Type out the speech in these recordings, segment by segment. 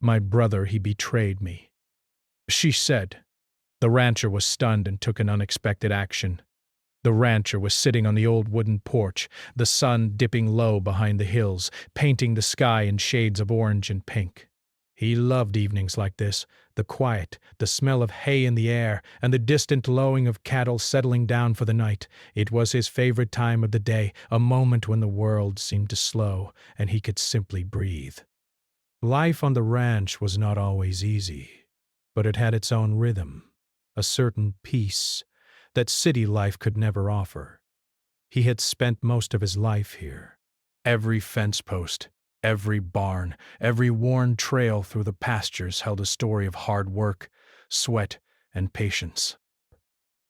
My brother, he betrayed me," she said. The rancher was stunned and took an unexpected action. The rancher was sitting on the old wooden porch, the sun dipping low behind the hills, painting the sky in shades of orange and pink. He loved evenings like this, the quiet, the smell of hay in the air, and the distant lowing of cattle settling down for the night. It was his favorite time of the day, a moment when the world seemed to slow, and he could simply breathe. Life on the ranch was not always easy, but it had its own rhythm, a certain peace that city life could never offer. He had spent most of his life here. Every fence post, every barn, every worn trail through the pastures held a story of hard work, sweat, and patience.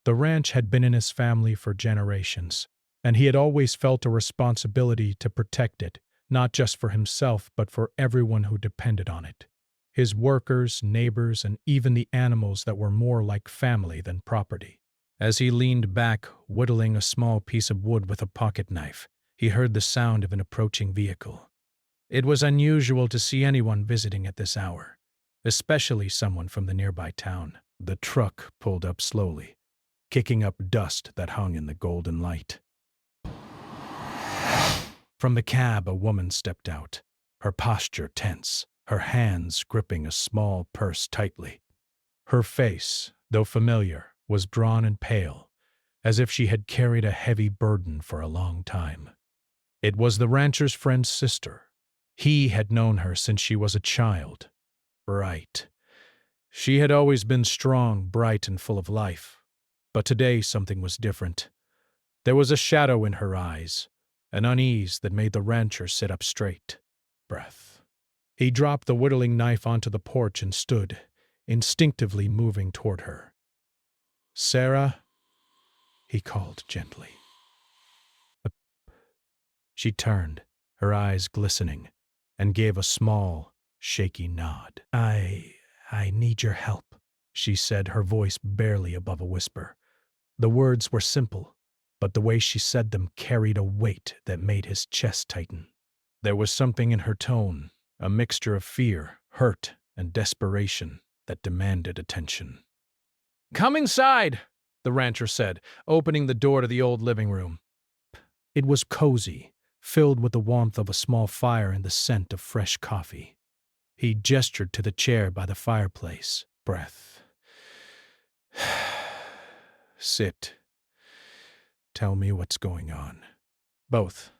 The ranch had been in his family for generations, and he had always felt a responsibility to protect it, not just for himself but for everyone who depended on it. His workers, neighbors, and even the animals that were more like family than property. As he leaned back, whittling a small piece of wood with a pocket knife, he heard the sound of an approaching vehicle. It was unusual to see anyone visiting at this hour, especially someone from the nearby town. The truck pulled up slowly, kicking up dust that hung in the golden light. From the cab, a woman stepped out, her posture tense, her hands gripping a small purse tightly. Her face, though familiar, was drawn and pale, as if she had carried a heavy burden for a long time. It was the rancher's friend's sister. He had known her since she was a child. Bright. She had always been strong, bright, and full of life. But today something was different. There was a shadow in her eyes, an unease that made the rancher sit up straight. Breath. He dropped the whittling knife onto the porch and stood, instinctively moving toward her. "Sarah," he called gently. She turned, her eyes glistening, and gave a small, shaky nod. I need your help," she said, her voice barely above a whisper. The words were simple, but the way she said them carried a weight that made his chest tighten. There was something in her tone, a mixture of fear, hurt, and desperation that demanded attention. "Come inside," the rancher said, opening the door to the old living room. It was cozy, filled with the warmth of a small fire and the scent of fresh coffee. He gestured to the chair by the fireplace. Breath. "Sit. Tell me what's going on." Both.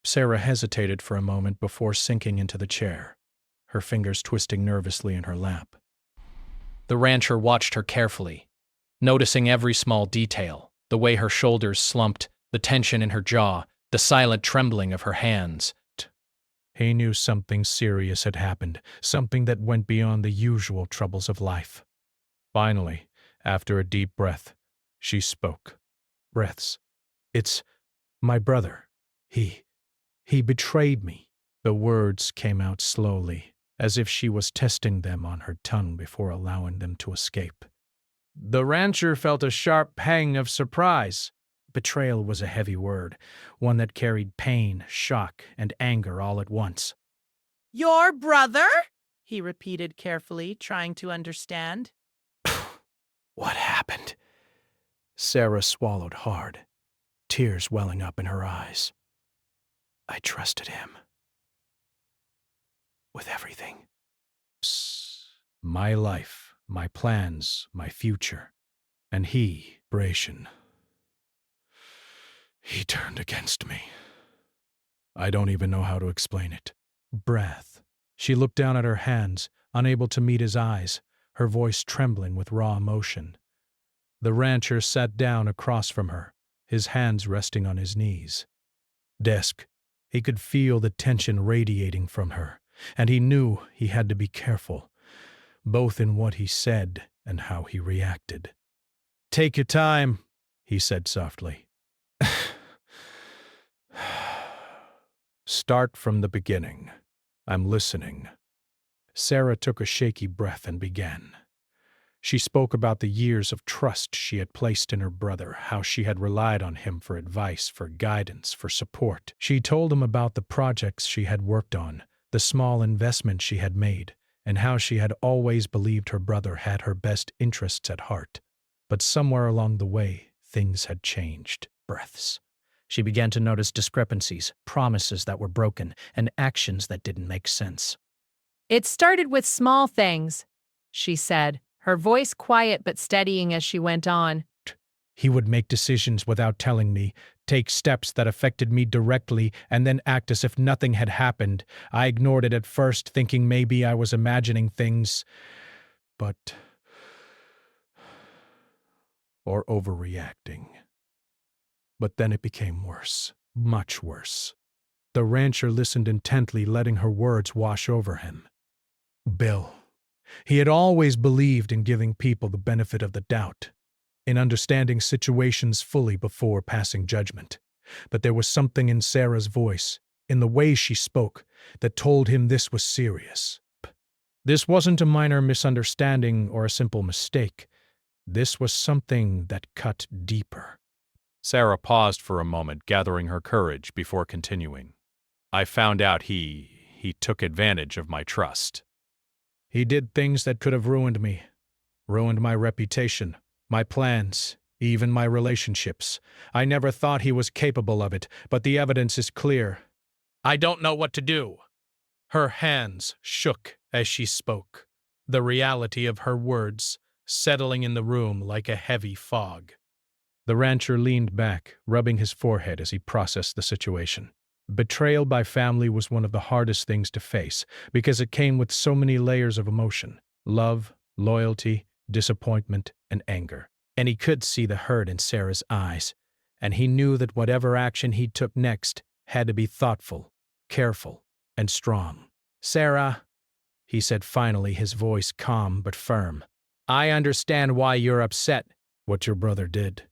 Sarah hesitated for a moment before sinking into the chair, her fingers twisting nervously in her lap. The rancher watched her carefully, noticing every small detail, the way her shoulders slumped, the tension in her jaw, the silent trembling of her hands. He knew something serious had happened, something that went beyond the usual troubles of life. Finally, after a deep breath, she spoke. Breaths. "It's my brother. He betrayed me." The words came out slowly, as if she was testing them on her tongue before allowing them to escape. The rancher felt a sharp pang of surprise. Betrayal was a heavy word, one that carried pain, shock, and anger all at once. "Your brother?" he repeated carefully, trying to understand. What happened? Sarah swallowed hard, tears welling up in her eyes. I trusted him. With everything. My life, my plans, my future. And he, Bration, he turned against me. I don't even know how to explain it. Breath. She looked down at her hands, unable to meet his eyes, her voice trembling with raw emotion. The rancher sat down across from her, his hands resting on his knees. Desk. He could feel the tension radiating from her, and he knew he had to be careful, both in what he said and how he reacted. Take your time, he said softly. Start from the beginning. I'm listening. Sarah took a shaky breath and began. She spoke about the years of trust she had placed in her brother, how she had relied on him for advice, for guidance, for support. She told him about the projects she had worked on, the small investments she had made, and how she had always believed her brother had her best interests at heart. But somewhere along the way, things had changed. Breaths. She began to notice discrepancies, promises that were broken, and actions that didn't make sense. It started with small things, she said, her voice quiet but steadying as she went on. He would make decisions without telling me, take steps that affected me directly, and then act as if nothing had happened. I ignored it at first, thinking maybe I was imagining things, or overreacting. But then it became worse, much worse. The rancher listened intently, letting her words wash over him. Bill. He had always believed in giving people the benefit of the doubt, in understanding situations fully before passing judgment. But there was something in Sarah's voice, in the way she spoke, that told him this was serious. This wasn't a minor misunderstanding or a simple mistake. This was something that cut deeper. Sarah paused for a moment, gathering her courage before continuing. I found out he took advantage of my trust. He did things that could have ruined me, ruined my reputation, my plans, even my relationships. I never thought he was capable of it, but the evidence is clear. I don't know what to do. Her hands shook as she spoke, the reality of her words settling in the room like a heavy fog. The rancher leaned back, rubbing his forehead as he processed the situation. Betrayal by family was one of the hardest things to face because it came with so many layers of emotion: love, loyalty, disappointment, and anger. And he could see the hurt in Sarah's eyes, and he knew that whatever action he took next had to be thoughtful, careful, and strong. Sarah, he said finally, his voice calm but firm, I understand why you're upset. What your brother did.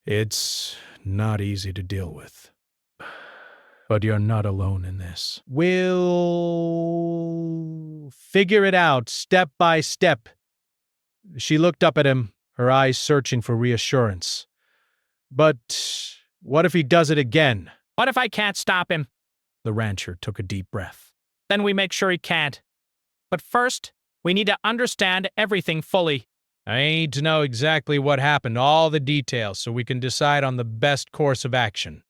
It's not easy to deal with. But you're not alone in this. We'll figure it out step by step. She looked up at him, her eyes searching for reassurance. But what if he does it again? What if I can't stop him? The rancher took a deep breath. Then we make sure he can't. But first, we need to understand everything fully. I need to know exactly what happened, all the details, so we can decide on the best course of action.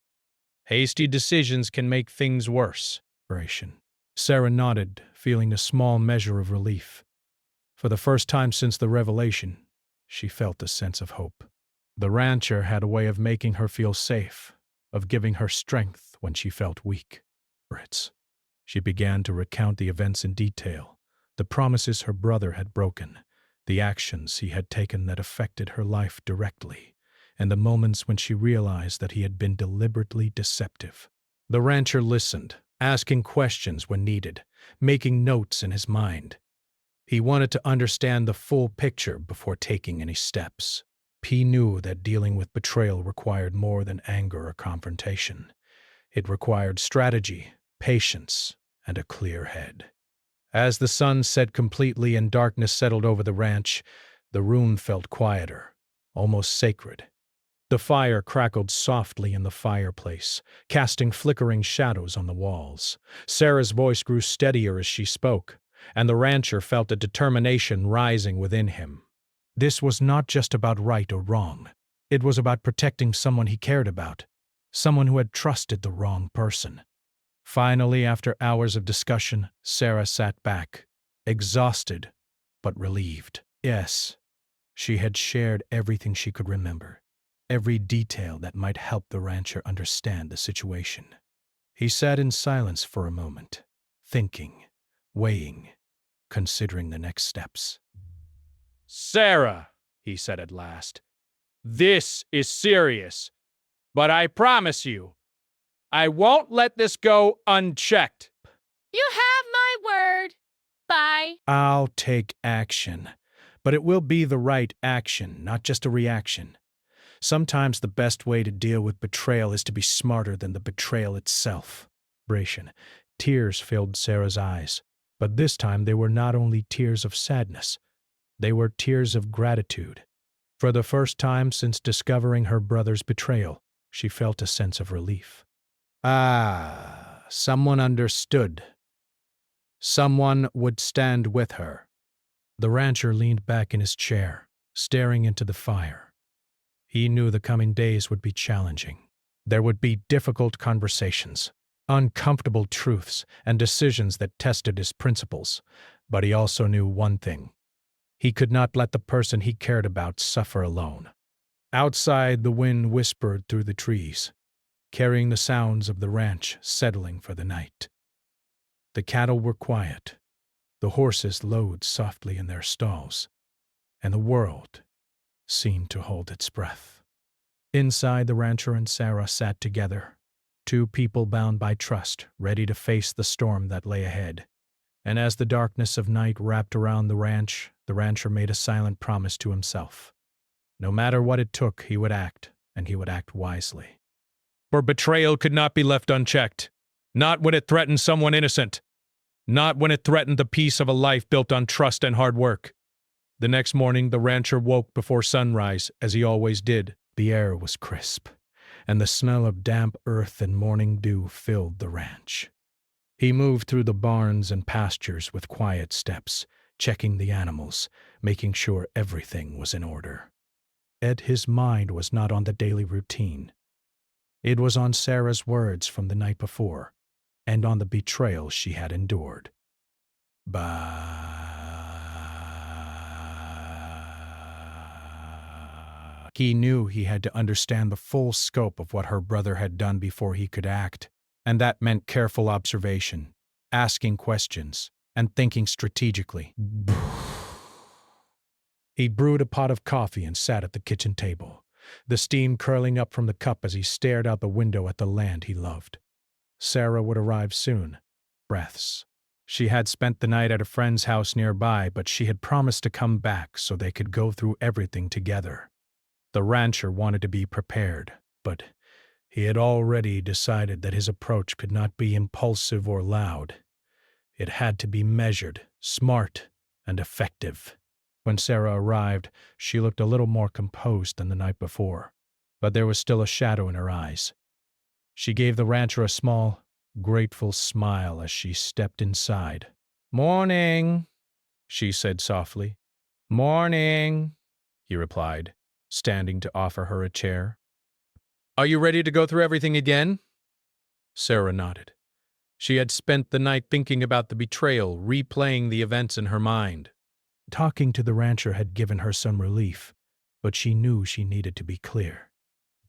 Hasty decisions can make things worse. Sarah nodded, feeling a small measure of relief. For the first time since the revelation, she felt a sense of hope. The rancher had a way of making her feel safe, of giving her strength when she felt weak. She began to recount the events in detail, the promises her brother had broken, the actions he had taken that affected her life directly, and the moments when she realized that he had been deliberately deceptive. The rancher listened, asking questions when needed, making notes in his mind. He wanted to understand the full picture before taking any steps. He knew that dealing with betrayal required more than anger or confrontation. It required strategy, patience, and a clear head. As the sun set completely and darkness settled over the ranch, the room felt quieter, almost sacred. The fire crackled softly in the fireplace, casting flickering shadows on the walls. Sarah's voice grew steadier as she spoke, and the rancher felt a determination rising within him. This was not just about right or wrong. It was about protecting someone he cared about, someone who had trusted the wrong person. Finally, after hours of discussion, Sarah sat back, exhausted but relieved. Yes, she had shared everything she could remember, every detail that might help the rancher understand the situation. He sat in silence for a moment, thinking, weighing, considering the next steps. Sarah, he said at last, this is serious, but I promise you, I won't let this go unchecked. You have my word. Bye. I'll take action, but it will be the right action, not just a reaction. Sometimes the best way to deal with betrayal is to be smarter than the betrayal itself. Tears filled Sarah's eyes, but this time they were not only tears of sadness. They were tears of gratitude. For the first time since discovering her brother's betrayal, she felt a sense of relief. Someone understood. Someone would stand with her. The rancher leaned back in his chair, staring into the fire. He knew the coming days would be challenging. There would be difficult conversations, uncomfortable truths, and decisions that tested his principles. But he also knew one thing. He could not let the person he cared about suffer alone. Outside, the wind whispered through the trees, carrying the sounds of the ranch settling for the night. The cattle were quiet. The horses lowed softly in their stalls, and the world seemed to hold its breath. Inside, the rancher and Sarah sat together, two people bound by trust, ready to face the storm that lay ahead. And as the darkness of night wrapped around the rancher made a silent promise to himself. No matter what it took, he would act, and he would act wisely. For betrayal could not be left unchecked, not when it threatened someone innocent, not when it threatened the peace of a life built on trust and hard work. The next morning, the rancher woke before sunrise, as he always did. The air was crisp, and the smell of damp earth and morning dew filled the ranch. He moved through the barns and pastures with quiet steps, checking the animals, making sure everything was in order. Yet his mind was not on the daily routine. It was on Sarah's words from the night before, and on the betrayal she had endured. He knew he had to understand the full scope of what her brother had done before he could act, and that meant careful observation, asking questions, and thinking strategically. He brewed a pot of coffee and sat at the kitchen table, the steam curling up from the cup as he stared out the window at the land he loved. Sarah would arrive soon. Breaths. She had spent the night at a friend's house nearby, but she had promised to come back so they could go through everything together. The rancher wanted to be prepared, but he had already decided that his approach could not be impulsive or loud. It had to be measured, smart, and effective. When Sarah arrived, she looked a little more composed than the night before, but there was still a shadow in her eyes. She gave the rancher a small, grateful smile as she stepped inside. "Morning," she said softly. "Morning," he replied, standing to offer her a chair. "Are you ready to go through everything again?" Sarah nodded. She had spent the night thinking about the betrayal, replaying the events in her mind. Talking to the rancher had given her some relief, but she knew she needed to be clear,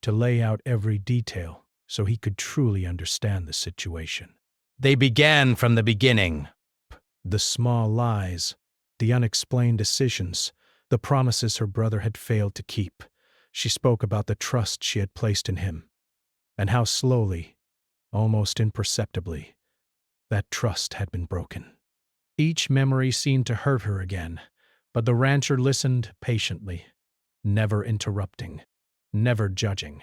to lay out every detail so he could truly understand the situation. They began from the beginning. The small lies, the unexplained decisions, the promises her brother had failed to keep. She spoke about the trust she had placed in him, and how slowly, almost imperceptibly, that trust had been broken. Each memory seemed to hurt her again, but the rancher listened patiently, never interrupting, never judging.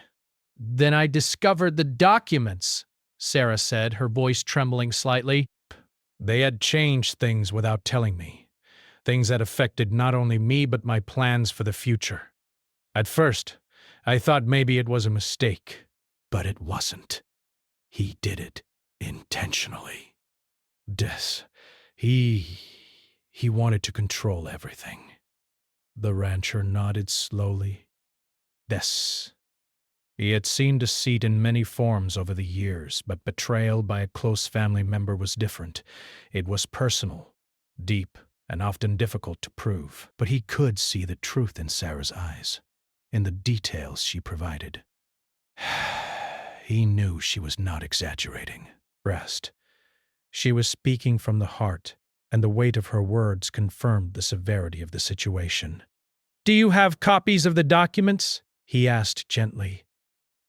"Then I discovered the documents," Sarah said, her voice trembling slightly. "They had changed things without telling me, things that affected not only me but my plans for the future. At first, I thought maybe it was a mistake, but it wasn't. He did it intentionally. He wanted to control everything." The rancher nodded slowly. He had seen deceit in many forms over the years, but betrayal by a close family member was different. It was personal, deep, and often difficult to prove. But he could see the truth in Sarah's eyes, in the details she provided. He knew she was not exaggerating. She was speaking from the heart, and the weight of her words confirmed the severity of the situation. "Do you have copies of the documents?" he asked gently.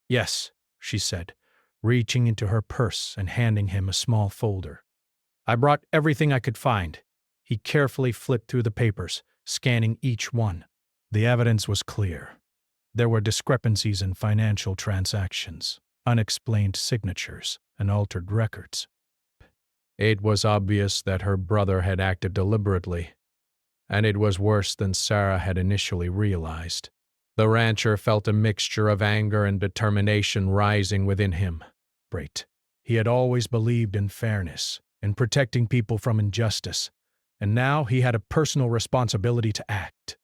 "Yes," she said, reaching into her purse and handing him a small folder. "I brought everything I could find." He carefully flipped through the papers, scanning each one. The evidence was clear. There were discrepancies in financial transactions, unexplained signatures, and altered records. It was obvious that her brother had acted deliberately, and it was worse than Sarah had initially realized. The rancher felt a mixture of anger and determination rising within him. He had always believed in fairness, in protecting people from injustice, and now he had a personal responsibility to act.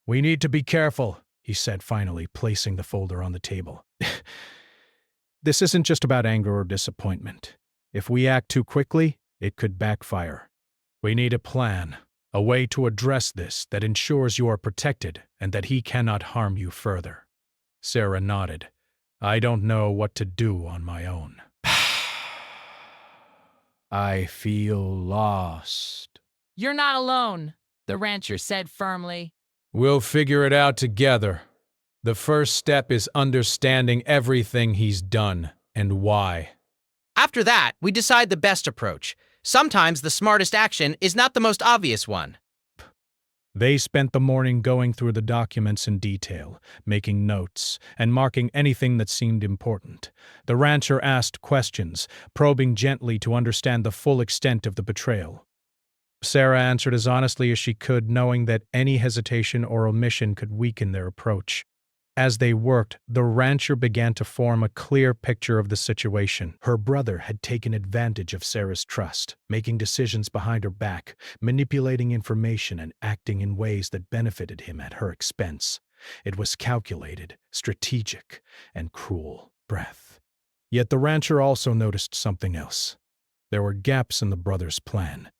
"We need to be careful," he said finally, placing the folder on the table. "This isn't just about anger or disappointment. If we act too quickly, it could backfire. We need a plan, a way to address this that ensures you are protected and that he cannot harm you further." Sarah nodded. "I don't know what to do on my own. I feel lost." "You're not alone," the rancher said firmly. "We'll figure it out together. The first step is understanding everything he's done and why." After that, we decide the best approach. Sometimes the smartest action is not the most obvious one. They spent the morning going through the documents in detail, making notes, and marking anything that seemed important. The rancher asked questions, probing gently to understand the full extent of the betrayal. Sarah answered as honestly as she could, knowing that any hesitation or omission could weaken their approach. As they worked, the rancher began to form a clear picture of the situation. Her brother had taken advantage of Sarah's trust, making decisions behind her back, manipulating information and acting in ways that benefited him at her expense. It was calculated, strategic, and cruel. Breath. Yet the rancher also noticed something else. There were gaps in the brother's plan,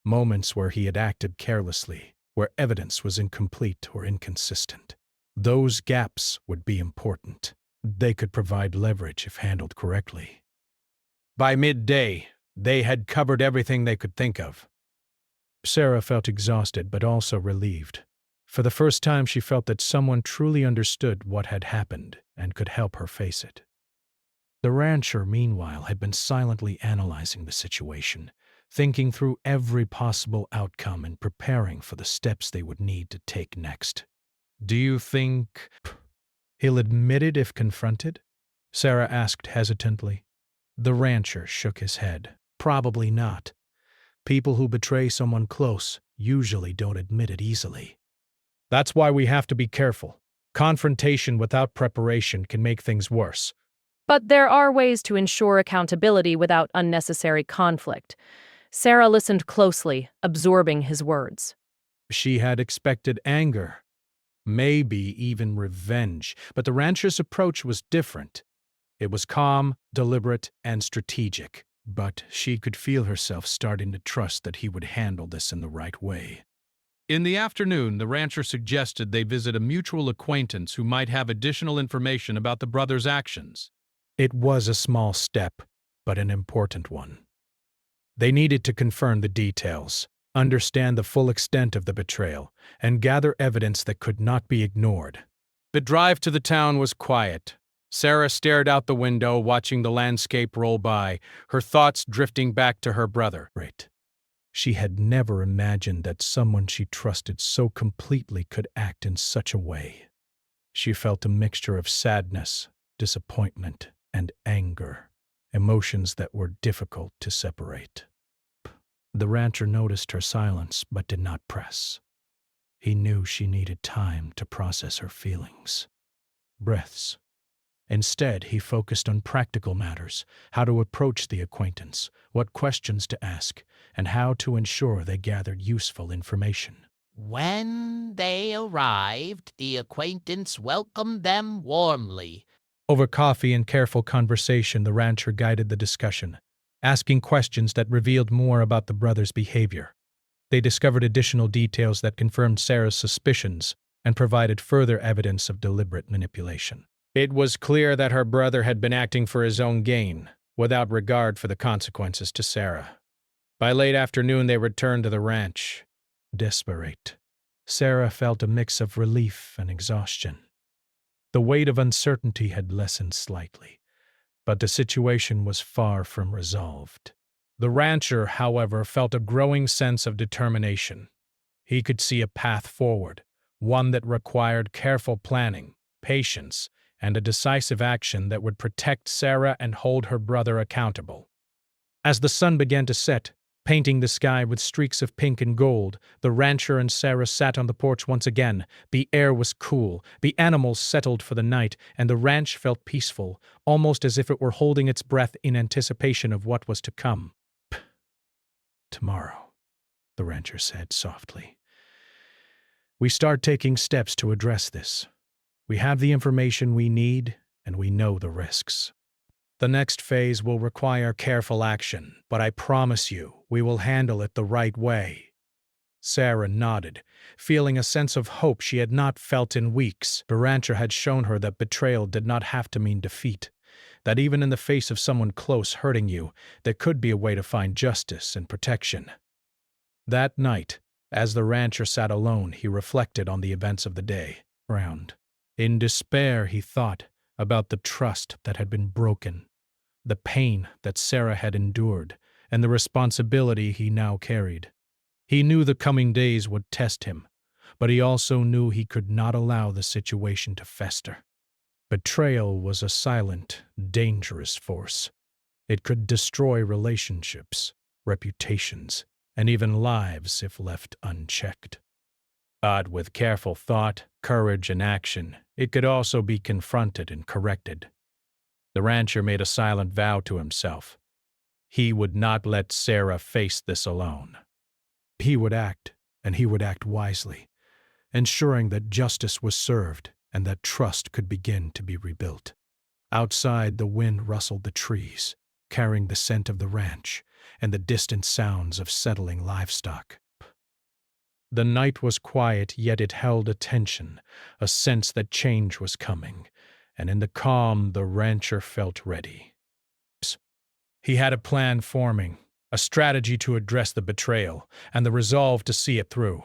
moments where he had acted carelessly, where evidence was incomplete or inconsistent. Those gaps would be important. They could provide leverage if handled correctly. By midday, they had covered everything they could think of. Sarah felt exhausted but also relieved. For the first time, she felt that someone truly understood what had happened and could help her face it. The rancher, meanwhile, had been silently analyzing the situation, thinking through every possible outcome and preparing for the steps they would need to take next. "Do you think he'll admit it if confronted?" Sarah asked hesitantly. The rancher shook his head. "Probably not. People who betray someone close usually don't admit it easily." "That's why we have to be careful. Confrontation without preparation can make things worse." But there are ways to ensure accountability without unnecessary conflict. Sarah listened closely, absorbing his words. She had expected anger, maybe even revenge, but the rancher's approach was different. It was calm, deliberate, and strategic, but she could feel herself starting to trust that he would handle this in the right way. In the afternoon, the rancher suggested they visit a mutual acquaintance who might have additional information about the brothers' actions. It was a small step, but an important one. They needed to confirm the details, understand the full extent of the betrayal, and gather evidence that could not be ignored. The drive to the town was quiet. Sarah stared out the window, watching the landscape roll by, her thoughts drifting back to her brother. She had never imagined that someone she trusted so completely could act in such a way. She felt a mixture of sadness, disappointment, and anger, emotions that were difficult to separate. The rancher noticed her silence but did not press. He knew she needed time to process her feelings. Breaths. Instead, he focused on practical matters, how to approach the acquaintance, what questions to ask, and how to ensure they gathered useful information. When they arrived, the acquaintance welcomed them warmly. Over coffee and careful conversation, the rancher guided the discussion, asking questions that revealed more about the brothers' behavior. They discovered additional details that confirmed Sarah's suspicions and provided further evidence of deliberate manipulation. It was clear that her brother had been acting for his own gain, without regard for the consequences to Sarah. By late afternoon, they returned to the ranch. Desperate. Sarah felt a mix of relief and exhaustion. The weight of uncertainty had lessened slightly, but the situation was far from resolved. The rancher, however, felt a growing sense of determination. He could see a path forward, one that required careful planning, patience, and a decisive action that would protect Sarah and hold her brother accountable. As the sun began to set, painting the sky with streaks of pink and gold, the rancher and Sarah sat on the porch once again. The air was cool, the animals settled for the night, and the ranch felt peaceful, almost as if it were holding its breath in anticipation of what was to come. Tomorrow, the rancher said softly, we start taking steps to address this. We have the information we need, and we know the risks. The next phase will require careful action, but I promise you, we will handle it the right way. Sarah nodded, feeling a sense of hope she had not felt in weeks. The rancher had shown her that betrayal did not have to mean defeat, that even in the face of someone close hurting you, there could be a way to find justice and protection. That night, as the rancher sat alone, he reflected on the events of the day. In despair, he thought about the trust that had been broken, the pain that Sarah had endured, and the responsibility he now carried. He knew the coming days would test him, but he also knew he could not allow the situation to fester. Betrayal was a silent, dangerous force. It could destroy relationships, reputations, and even lives if left unchecked. But with careful thought, courage, and action, it could also be confronted and corrected. The rancher made a silent vow to himself. He would not let Sarah face this alone. He would act, and he would act wisely, ensuring that justice was served and that trust could begin to be rebuilt. Outside, the wind rustled the trees, carrying the scent of the ranch and the distant sounds of settling livestock. The night was quiet, yet it held a tension, a sense that change was coming, and in the calm the rancher felt ready. He had a plan forming, a strategy to address the betrayal, and the resolve to see it through.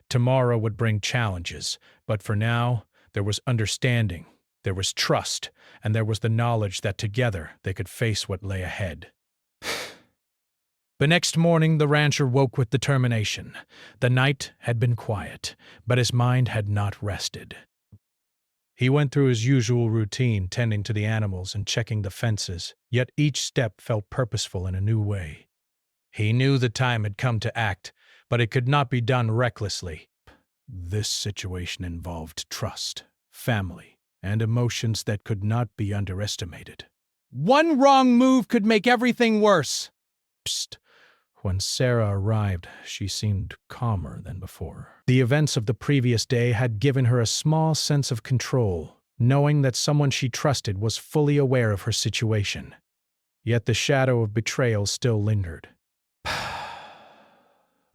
Tomorrow would bring challenges, but for now, there was understanding, there was trust, and there was the knowledge that together they could face what lay ahead. The next morning, the rancher woke with determination. The night had been quiet, but his mind had not rested. He went through his usual routine, tending to the animals and checking the fences, yet each step felt purposeful in a new way. He knew the time had come to act, but it could not be done recklessly. This situation involved trust, family, and emotions that could not be underestimated. One wrong move could make everything worse. Psst. When Sarah arrived, she seemed calmer than before. The events of the previous day had given her a small sense of control, knowing that someone she trusted was fully aware of her situation. Yet the shadow of betrayal still lingered.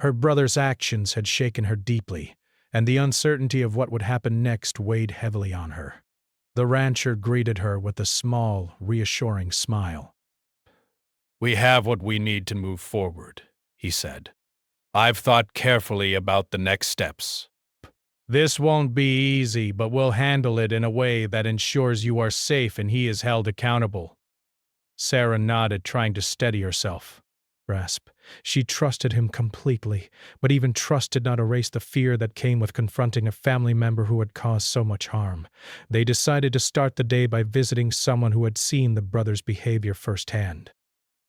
Her brother's actions had shaken her deeply, and the uncertainty of what would happen next weighed heavily on her. The rancher greeted her with a small, reassuring smile. We have what we need to move forward, he said. I've thought carefully about the next steps. This won't be easy, but we'll handle it in a way that ensures you are safe and he is held accountable. Sarah nodded, trying to steady herself. She trusted him completely, but even trust did not erase the fear that came with confronting a family member who had caused so much harm. They decided to start the day by visiting someone who had seen the brothers' behavior firsthand.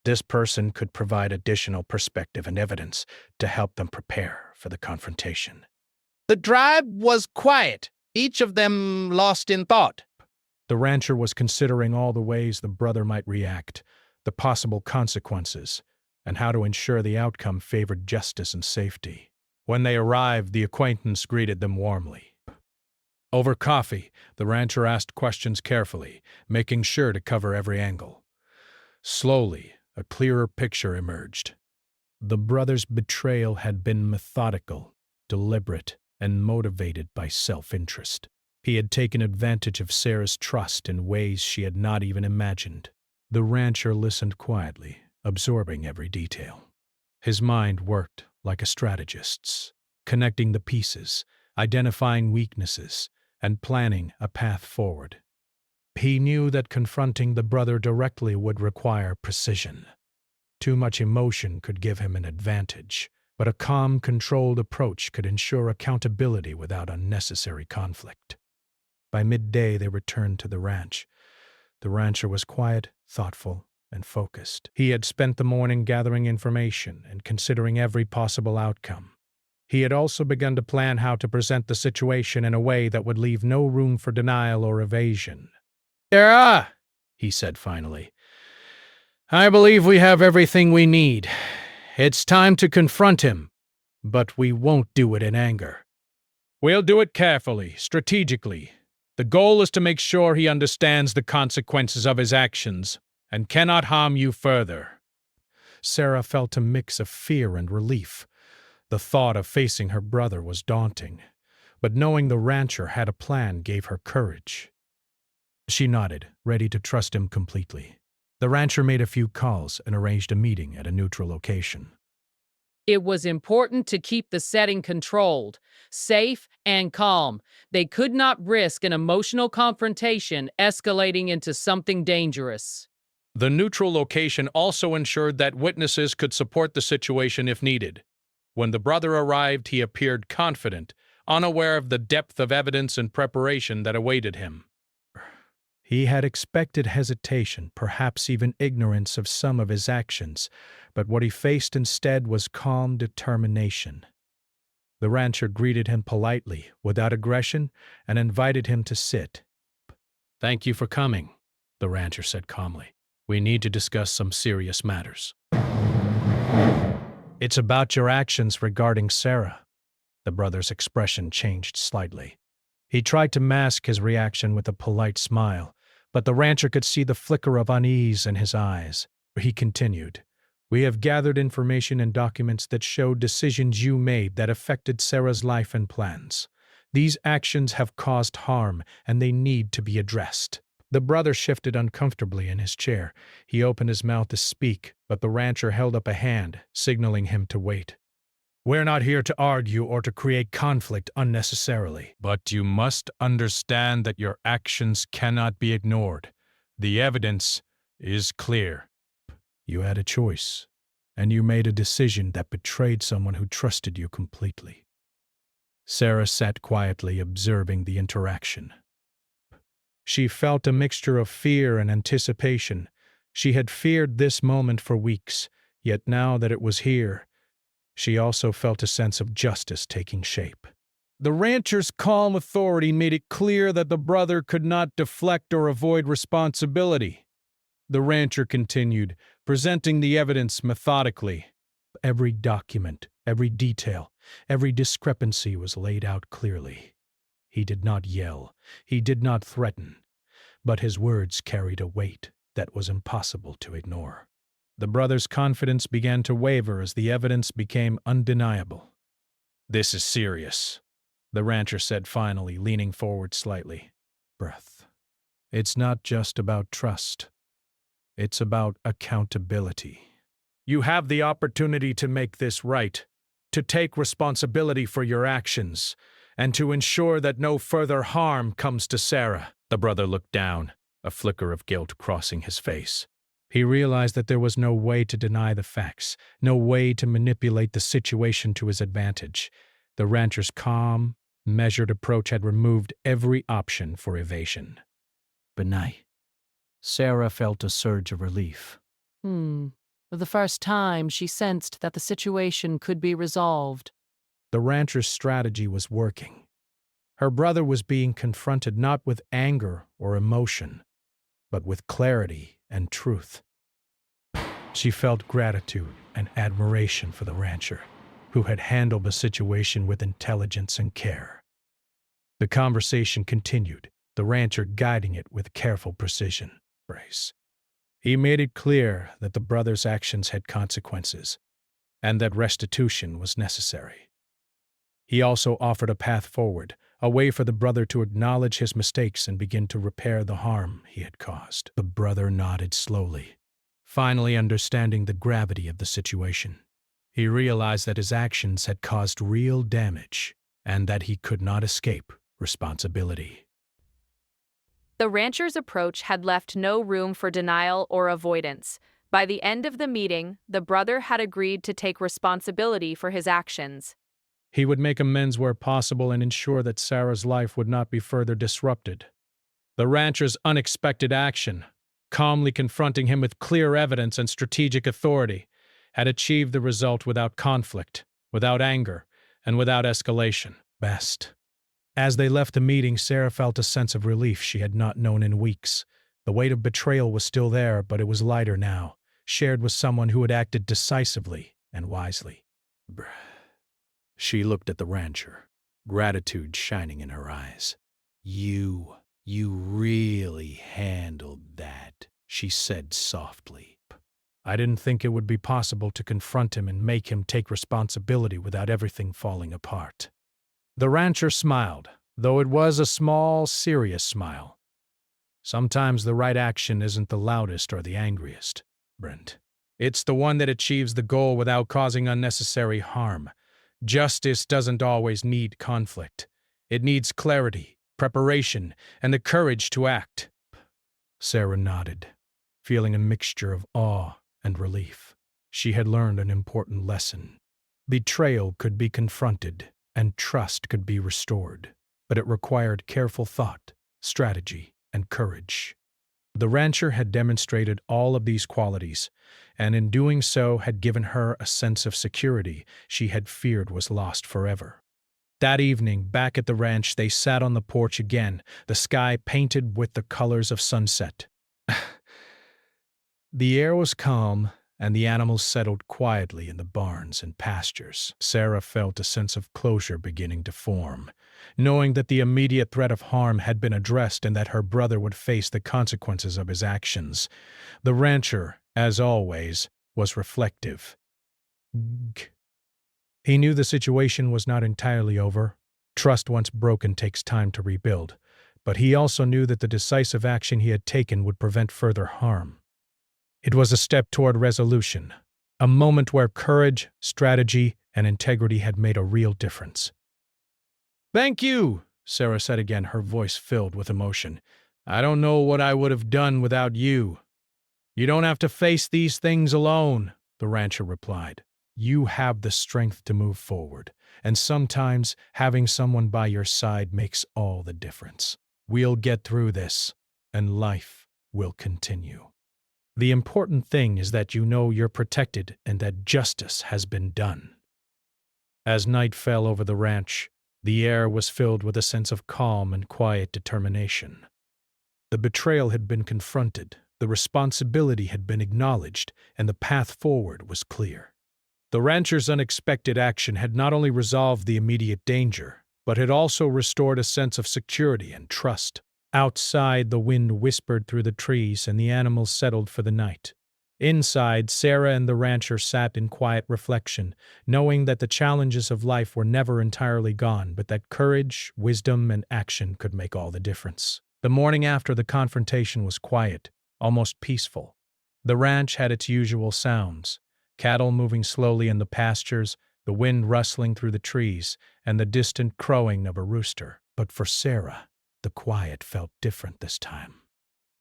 This person could provide additional perspective and evidence to help them prepare for the confrontation. The drive was quiet, each of them lost in thought. The rancher was considering all the ways the brother might react, the possible consequences, and how to ensure the outcome favored justice and safety. When they arrived, the acquaintance greeted them warmly. Over coffee, the rancher asked questions carefully, making sure to cover every angle. Slowly, a clearer picture emerged. The brothers' betrayal had been methodical, deliberate, and motivated by self-interest. He had taken advantage of Sarah's trust in ways she had not even imagined. The rancher listened quietly, absorbing every detail. His mind worked like a strategist's, connecting the pieces, identifying weaknesses, and planning a path forward. He knew that confronting the brother directly would require precision. Too much emotion could give him an advantage, but a calm, controlled approach could ensure accountability without unnecessary conflict. By midday, they returned to the ranch. The rancher was quiet, thoughtful, and focused. He had spent the morning gathering information and considering every possible outcome. He had also begun to plan how to present the situation in a way that would leave no room for denial or evasion. Sarah, he said finally, I believe we have everything we need. It's time to confront him, but we won't do it in anger. We'll do it carefully, strategically. The goal is to make sure he understands the consequences of his actions and cannot harm you further." Sarah felt a mix of fear and relief. The thought of facing her brother was daunting, but knowing the rancher had a plan gave her courage. She nodded, ready to trust him completely. The rancher made a few calls and arranged a meeting at a neutral location. It was important to keep the setting controlled, safe, and calm. They could not risk an emotional confrontation escalating into something dangerous. The neutral location also ensured that witnesses could support the situation if needed. When the brother arrived, he appeared confident, unaware of the depth of evidence and preparation that awaited him. He had expected hesitation, perhaps even ignorance of some of his actions, but what he faced instead was calm determination. The rancher greeted him politely, without aggression, and invited him to sit. "Thank you for coming," the rancher said calmly. "We need to discuss some serious matters." "It's about your actions regarding Sarah." The brother's expression changed slightly. He tried to mask his reaction with a polite smile, but the rancher could see the flicker of unease in his eyes. He continued, "We have gathered information and documents that show decisions you made that affected Sarah's life and plans. These actions have caused harm, and they need to be addressed." The brother shifted uncomfortably in his chair. He opened his mouth to speak, but the rancher held up a hand, signaling him to wait. "We're not here to argue or to create conflict unnecessarily. But you must understand that your actions cannot be ignored. The evidence is clear." You had a choice, and you made a decision that betrayed someone who trusted you completely." Sarah sat quietly, observing the interaction. She felt a mixture of fear and anticipation. She had feared this moment for weeks, yet now that it was here, she also felt a sense of justice taking shape. The rancher's calm authority made it clear that the brother could not deflect or avoid responsibility. The rancher continued, presenting the evidence methodically. Every document, every detail, every discrepancy was laid out clearly. He did not yell, he did not threaten, but his words carried a weight that was impossible to ignore. The brother's confidence began to waver as the evidence became undeniable. "This is serious," the rancher said finally, leaning forward slightly. Breath. "It's not just about trust. It's about accountability. You have the opportunity to make this right, to take responsibility for your actions, and to ensure that no further harm comes to Sarah." The brother looked down, a flicker of guilt crossing his face. He realized that there was no way to deny the facts, no way to manipulate the situation to his advantage. The rancher's calm, measured approach had removed every option for evasion. "Benai." Sarah felt a surge of relief. For the first time, she sensed that the situation could be resolved. The rancher's strategy was working. Her brother was being confronted not with anger or emotion, but with clarity and truth. She felt gratitude and admiration for the rancher, who had handled the situation with intelligence and care. The conversation continued, the rancher guiding it with careful precision. He made it clear that the brother's actions had consequences, and that restitution was necessary. He also offered a path forward, a way for the brother to acknowledge his mistakes and begin to repair the harm he had caused. The brother nodded slowly, finally understanding the gravity of the situation. He realized that his actions had caused real damage and that he could not escape responsibility. The rancher's approach had left no room for denial or avoidance. By the end of the meeting, the brother had agreed to take responsibility for his actions. He would make amends where possible and ensure that Sarah's life would not be further disrupted. The rancher's unexpected action, calmly confronting him with clear evidence and strategic authority, had achieved the result without conflict, without anger, and without escalation. Best. As they left the meeting, Sarah felt a sense of relief she had not known in weeks. The weight of betrayal was still there, but it was lighter now, shared with someone who had acted decisively and wisely. Brr. She looked at the rancher, gratitude shining in her eyes. You really handled that, she said softly. I didn't think it would be possible to confront him and make him take responsibility without everything falling apart. The rancher smiled, though it was a small, serious smile. Sometimes the right action isn't the loudest or the angriest, Brent. It's the one that achieves the goal without causing unnecessary harm. Justice doesn't always need conflict. It needs clarity, preparation, and the courage to act. Sarah nodded, feeling a mixture of awe and relief. She had learned an important lesson. Betrayal could be confronted, and trust could be restored, but it required careful thought, strategy, and courage. The rancher had demonstrated all of these qualities, and in doing so had given her a sense of security she had feared was lost forever. That evening, back at the ranch, they sat on the porch again, the sky painted with the colors of sunset. The air was calm, and the animals settled quietly in the barns and pastures. Sarah felt a sense of closure beginning to form, knowing that the immediate threat of harm had been addressed and that her brother would face the consequences of his actions. The rancher, as always, was reflective. He knew the situation was not entirely over. Trust once broken takes time to rebuild, but he also knew that the decisive action he had taken would prevent further harm. It was a step toward resolution, a moment where courage, strategy, and integrity had made a real difference. "Thank you," Sarah said again, her voice filled with emotion. "I don't know what I would have done without you." "You don't have to face these things alone," the rancher replied. "You have the strength to move forward, and sometimes having someone by your side makes all the difference. We'll get through this, and life will continue. The important thing is that you know you're protected and that justice has been done." As night fell over the ranch, the air was filled with a sense of calm and quiet determination. The betrayal had been confronted, the responsibility had been acknowledged, and the path forward was clear. The rancher's unexpected action had not only resolved the immediate danger, but had also restored a sense of security and trust. Outside, the wind whispered through the trees and the animals settled for the night. Inside, Sarah and the rancher sat in quiet reflection, knowing that the challenges of life were never entirely gone, but that courage, wisdom, and action could make all the difference. The morning after the confrontation was quiet, almost peaceful. The ranch had its usual sounds: cattle moving slowly in the pastures, the wind rustling through the trees, and the distant crowing of a rooster. But for Sarah, the quiet felt different this time.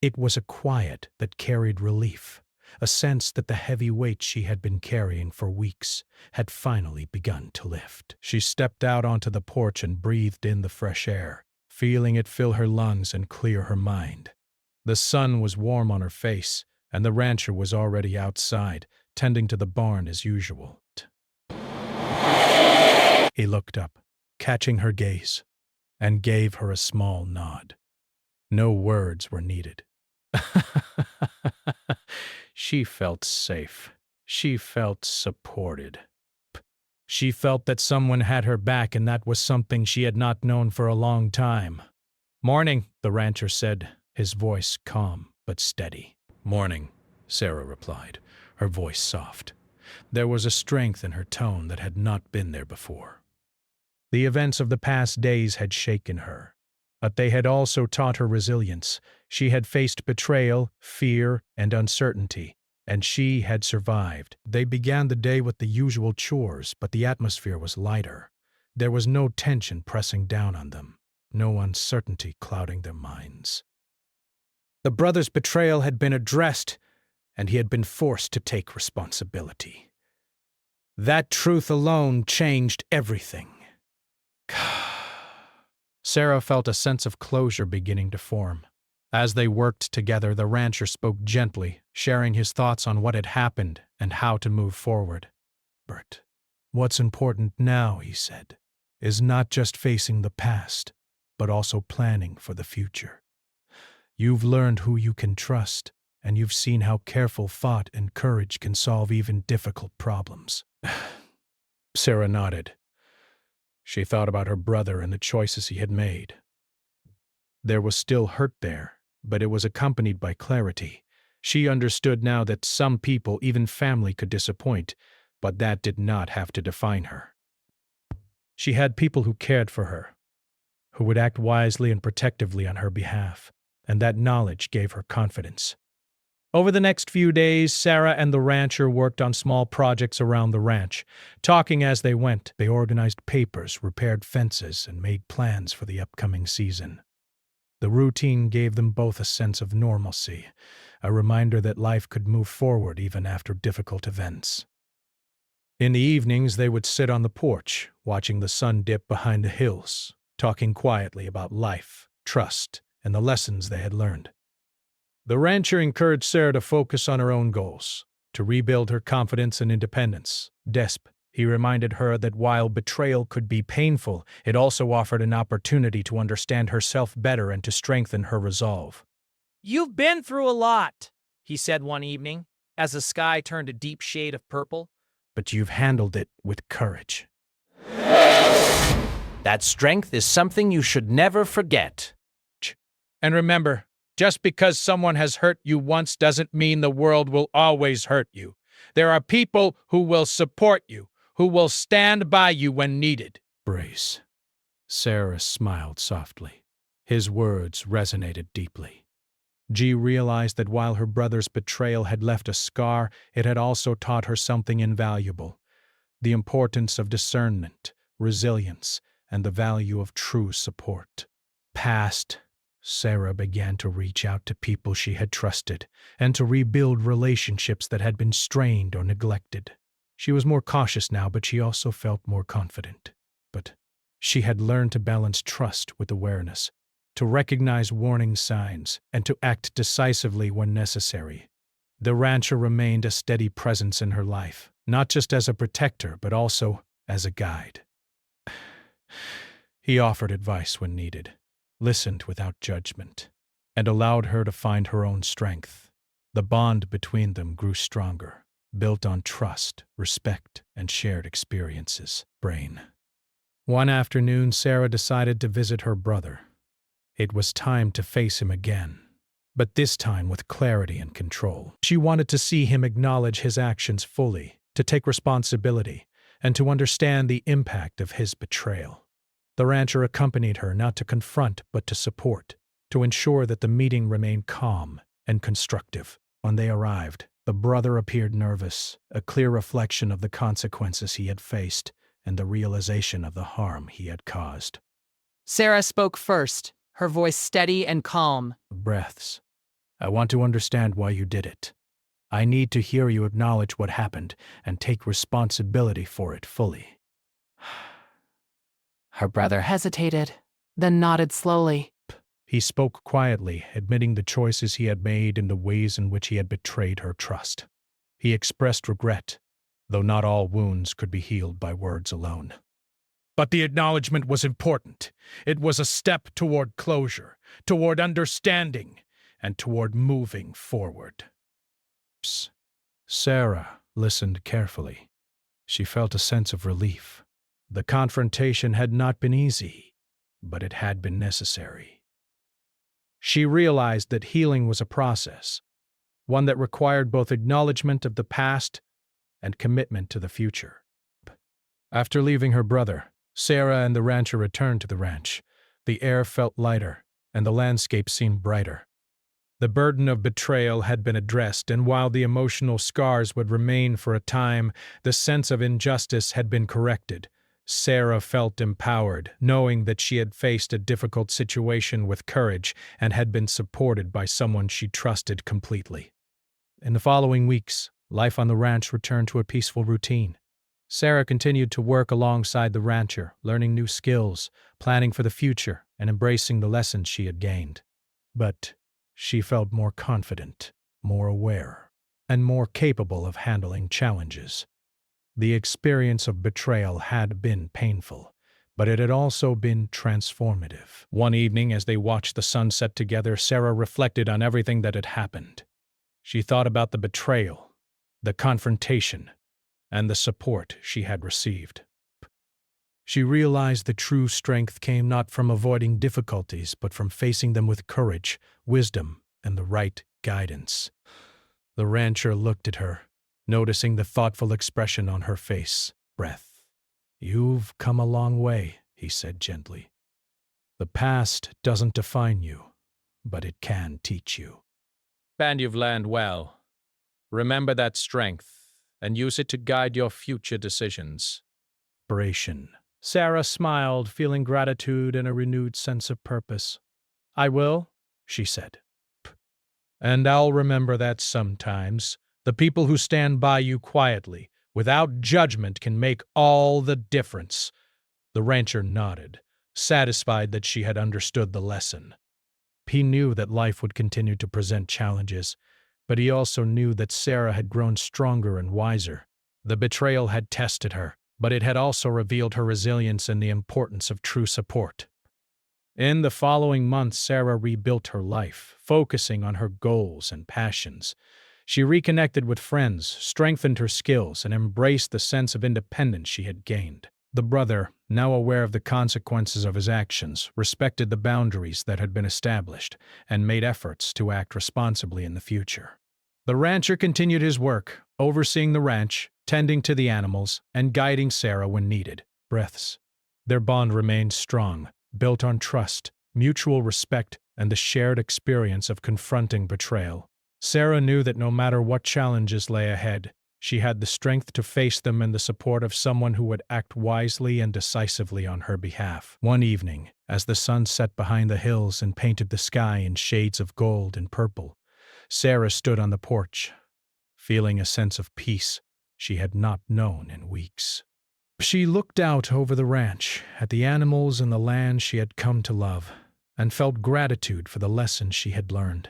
It was a quiet that carried relief, a sense that the heavy weight she had been carrying for weeks had finally begun to lift. She stepped out onto the porch and breathed in the fresh air, feeling it fill her lungs and clear her mind. The sun was warm on her face, and the rancher was already outside, tending to the barn as usual. He looked up, catching her gaze, and gave her a small nod. No words were needed. She felt safe. She felt supported. She felt that someone had her back, and that was something she had not known for a long time. "Morning," the rancher said, his voice calm but steady. "Morning," Sarah replied, her voice soft. There was a strength in her tone that had not been there before. The events of the past days had shaken her, but they had also taught her resilience. She had faced betrayal, fear, and uncertainty, and she had survived. They began the day with the usual chores, but the atmosphere was lighter. There was no tension pressing down on them, no uncertainty clouding their minds. The brother's betrayal had been addressed, and he had been forced to take responsibility. That truth alone changed everything. Sarah felt a sense of closure beginning to form. As they worked together, the rancher spoke gently, sharing his thoughts on what had happened and how to move forward. "Bert, what's important now," he said, "is not just facing the past, but also planning for the future. You've learned who you can trust, and you've seen how careful thought and courage can solve even difficult problems. Sarah nodded. She thought about her brother and the choices he had made. There was still hurt there, but it was accompanied by clarity. She understood now that some people, even family, could disappoint, but that did not have to define her. She had people who cared for her, who would act wisely and protectively on her behalf, and that knowledge gave her confidence. Over the next few days, Sarah and the rancher worked on small projects around the ranch. Talking as they went, they organized papers, repaired fences, and made plans for the upcoming season. The routine gave them both a sense of normalcy, a reminder that life could move forward even after difficult events. In the evenings, they would sit on the porch, watching the sun dip behind the hills, talking quietly about life, trust, and the lessons they had learned. The rancher encouraged Sarah to focus on her own goals, to rebuild her confidence and independence. He reminded her that while betrayal could be painful, it also offered an opportunity to understand herself better and to strengthen her resolve. "You've been through a lot," he said one evening, as the sky turned a deep shade of purple. "But you've handled it with courage." That strength is something you should never forget. And remember, just because someone has hurt you once doesn't mean the world will always hurt you. There are people who will support you, who will stand by you when needed. Brace. Sarah smiled softly. His words resonated deeply. G realized that while her brother's betrayal had left a scar, it had also taught her something invaluable: the importance of discernment, resilience, and the value of true support. Past, Sarah began to reach out to people she had trusted and to rebuild relationships that had been strained or neglected. She was more cautious now, but she also felt more confident. But she had learned to balance trust with awareness, to recognize warning signs, and to act decisively when necessary. The rancher remained a steady presence in her life, not just as a protector, but also as a guide. He offered advice when needed, listened without judgment, and allowed her to find her own strength. The bond between them grew stronger, built on trust, respect, and shared experiences. One afternoon, Sarah decided to visit her brother. It was time to face him again, but this time with clarity and control. She wanted to see him acknowledge his actions fully, to take responsibility, and to understand the impact of his betrayal. The rancher accompanied her not to confront but to support, to ensure that the meeting remained calm and constructive. When they arrived, the brother appeared nervous, a clear reflection of the consequences he had faced and the realization of the harm he had caused. Sarah spoke first, her voice steady and calm. Breaths. I want to understand why you did it. I need to hear you acknowledge what happened and take responsibility for it fully. Her brother hesitated, then nodded slowly. He spoke quietly, admitting the choices he had made and the ways in which he had betrayed her trust. He expressed regret, though not all wounds could be healed by words alone. But the acknowledgement was important. It was a step toward closure, toward understanding, and toward moving forward. Sarah listened carefully. She felt a sense of relief. The confrontation had not been easy, but it had been necessary. She realized that healing was a process, one that required both acknowledgement of the past and commitment to the future. After leaving her brother, Sarah and the rancher returned to the ranch. The air felt lighter, and the landscape seemed brighter. The burden of betrayal had been addressed, and while the emotional scars would remain for a time, the sense of injustice had been corrected. Sarah felt empowered, knowing that she had faced a difficult situation with courage and had been supported by someone she trusted completely. In the following weeks, life on the ranch returned to a peaceful routine. Sarah continued to work alongside the rancher, learning new skills, planning for the future, and embracing the lessons she had gained. But she felt more confident, more aware, and more capable of handling challenges. The experience of betrayal had been painful, but it had also been transformative. One evening, as they watched the sunset together, Sarah reflected on everything that had happened. She thought about the betrayal, the confrontation, and the support she had received. She realized that true strength came not from avoiding difficulties, but from facing them with courage, wisdom, and the right guidance. The rancher looked at her, noticing the thoughtful expression on her face. Breath. "You've come a long way," he said gently. "The past doesn't define you, but it can teach you." And you've learned well. Remember that strength and use it to guide your future decisions. Inspiration. Sarah smiled, feeling gratitude and a renewed sense of purpose. "I will," she said. "And I'll remember that sometimes the people who stand by you quietly, without judgment, can make all the difference." The rancher nodded, satisfied that she had understood the lesson. He knew that life would continue to present challenges, but he also knew that Sarah had grown stronger and wiser. The betrayal had tested her, but it had also revealed her resilience and the importance of true support. In the following months, Sarah rebuilt her life, focusing on her goals and passions. She reconnected with friends, strengthened her skills, and embraced the sense of independence she had gained. The brother, now aware of the consequences of his actions, respected the boundaries that had been established and made efforts to act responsibly in the future. The rancher continued his work, overseeing the ranch, tending to the animals, and guiding Sarah when needed. Breaths. Their bond remained strong, built on trust, mutual respect, and the shared experience of confronting betrayal. Sarah knew that no matter what challenges lay ahead, she had the strength to face them and the support of someone who would act wisely and decisively on her behalf. One evening, as the sun set behind the hills and painted the sky in shades of gold and purple, Sarah stood on the porch, feeling a sense of peace she had not known in weeks. She looked out over the ranch, at the animals and the land she had come to love, and felt gratitude for the lessons she had learned.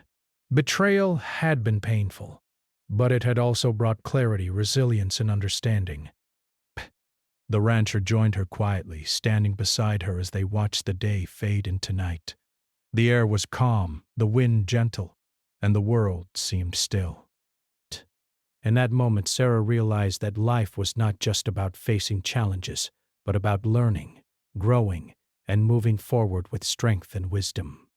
Betrayal had been painful, but it had also brought clarity, resilience, and understanding. The rancher joined her quietly, standing beside her as they watched the day fade into night. The air was calm, the wind gentle, and the world seemed still. In that moment, Sarah realized that life was not just about facing challenges, but about learning, growing, and moving forward with strength and wisdom.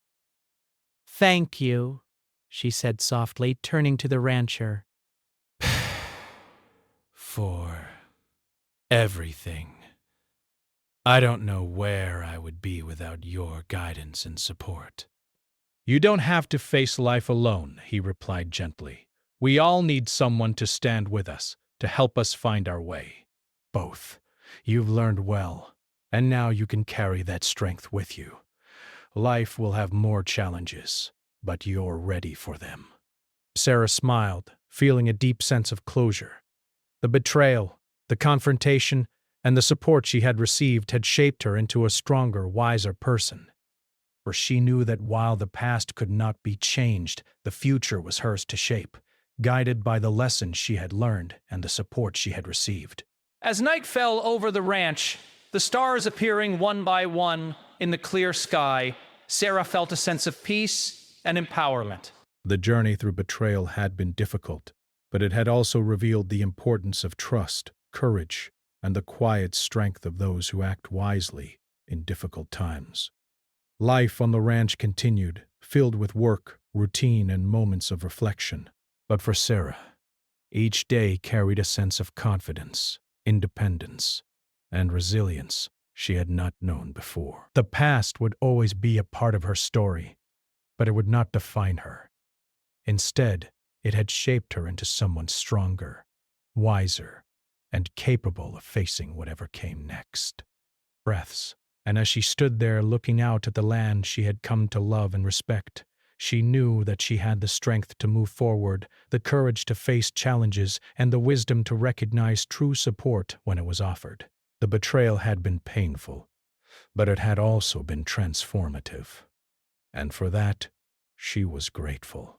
Thank you, she said softly, turning to the rancher. For everything. I don't know where I would be without your guidance and support. You don't have to face life alone, he replied gently. We all need someone to stand with us, to help us find our way. Both. You've learned well, and now you can carry that strength with you. Life will have more challenges, but you're ready for them. Sarah smiled, feeling a deep sense of closure. The betrayal, the confrontation, and the support she had received had shaped her into a stronger, wiser person. For she knew that while the past could not be changed, the future was hers to shape, guided by the lessons she had learned and the support she had received. As night fell over the ranch, the stars appearing one by one in the clear sky, Sarah felt a sense of peace and empowerment. The journey through betrayal had been difficult, but it had also revealed the importance of trust, courage, and the quiet strength of those who act wisely in difficult times. Life on the ranch continued, filled with work, routine, and moments of reflection. But for Sarah, each day carried a sense of confidence, independence, and resilience she had not known before. The past would always be a part of her story, but it would not define her. Instead, it had shaped her into someone stronger, wiser, and capable of facing whatever came next. Breaths, and as she stood there looking out at the land she had come to love and respect, she knew that she had the strength to move forward, the courage to face challenges, and the wisdom to recognize true support when it was offered. The betrayal had been painful, but it had also been transformative. And for that, she was grateful.